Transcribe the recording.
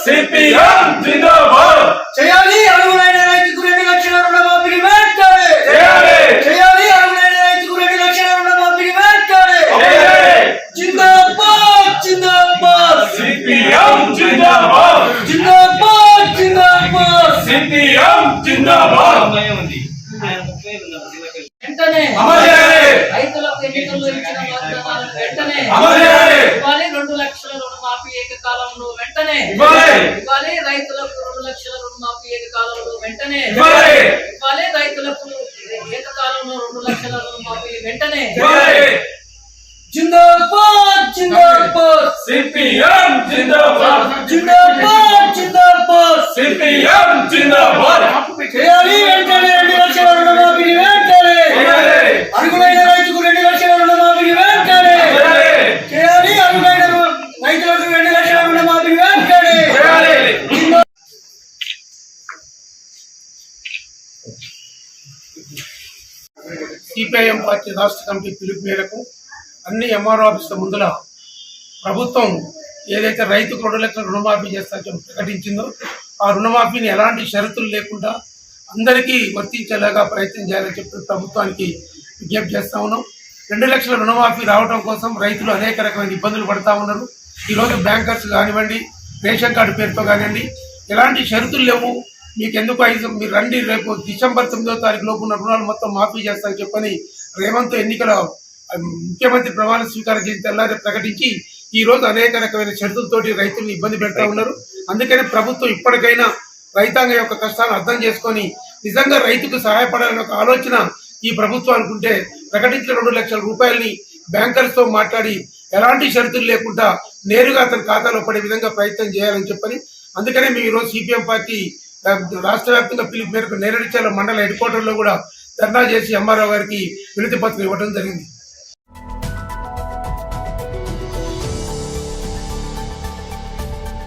CPM జిందాబాద్ చేయాలి అర్హులైన రైతుకు 2 లక్షల రుణమాఫీ వెంటనే చేయాలి అర్హులైన రైతుకు 2 లక్షల రుణమాఫీ వెంటనే జిందాబాద్ జిందాబాద్ సిపిఎం జిందాబాద్ జిందాబాద్ జిందాబాద్ సిపిఎం జిందాబాద్ వెంటనే అమలు చేయాలి రైతులకు ఎన్నికల్లో ఇచ్చిన వాగ్దానాలను వెంటనే అమలు చేయాలి ఇవ్వాలి 2 లక్షల రుణమాఫీ ఏకకాలంలో వెంటనే ఇవ్వాలి రైతులకు 2 లక్షల రుణమాఫీ ఏకకాలంలో వెంటనే ఇవ్వాలి రైతులకు ఏకకాలంలో 2 లక్షల రుణమాఫీ వెంటనే ఇవ్వాలి జిందాబాద్ జిందాబాద్ సిపిఎం జిందాబాద్ జిందాబాద్ జిందాబాద్ సిపిఎం జిందాబాద్ చేయాలి వెంటనే 2 లక్షల రుణమాఫీ వెంటనే అర్హులైన రైతుకు 2 లక్షల రుణమాఫీ వెంటనే చేయాలి అర్హులైన రైతులకు 2 లక్షల రుణమాఫీ వెంటనే సిపిఐఎం పార్టీ రాష్ట్ర కమిటీ పిలుపు మేరకు అన్ని ఎంఆర్ఓ ఆఫీసుల ముందర ప్రభుత్వం ఏదైతే రైతుకు 2 లక్షల రుణమాఫీ చేస్తారో ప్రకటించిందో ఆ రుణమాఫీని ఎలాంటి షరతులు లేకుండా అందరికీ వర్తించేలాగా ప్రయత్నం చేయాలని చెప్పి ప్రభుత్వానికి విజ్ఞప్తి చేస్తా ఉన్నాం. 2 లక్షల రుణమాఫీ రావడం కోసం రైతులు అనేక రకమైన ఇబ్బందులు పడతా ఉన్నారు. ఈరోజు బ్యాంకర్స్ కానివ్వండి, రేషన్ కార్డు పేరుతో కానివ్వండి, ఎలాంటి షరతులు లేవు, మీకు ఎందుకు మీరు రండి, రేపు డిసెంబర్ 9వ తారీఖు లోపు ఉన్న రుణాలు మొత్తం మాఫీ చేస్తారని చెప్పని రేవంత్ ఎన్నికల ముఖ్యమంత్రి ప్రమాణ స్వీకారం చేసి తెల్లారి ప్రకటించి ఈ రోజు అనేక రకమైన షరతులతోటి రైతులను ఇబ్బంది పెడతా ఉన్నారు. అందుకని ప్రభుత్వం ఇప్పటికైనా రైతాంగం యొక్క కష్టాలను అర్థం చేసుకొని నిజంగా రైతుకు సహాయపడాలనే ఒక ఆలోచన ఈ ప్రభుత్వం అనుకుంటే ప్రకటించిన 2 లక్షల రూపాయలని బ్యాంకర్స్ తో మాట్లాడి ఎలాంటి షరతులు లేకుండా నేరుగా అతని ఖాతాలో పడే విధంగా ప్రయత్నం చేయాలని చెప్పని అందుకనే మేము ఈరోజు సిపిఎం పార్టీ రాష్ట్ర వ్యాప్తంగా పిలుపు మేరకు నేరడిచాల మండల హెడ్ క్వార్టర్లో కూడా ధర్నా చేసి ఎంఆర్ఓ గారికి వినతి పత్రం ఇవ్వడం జరిగింది.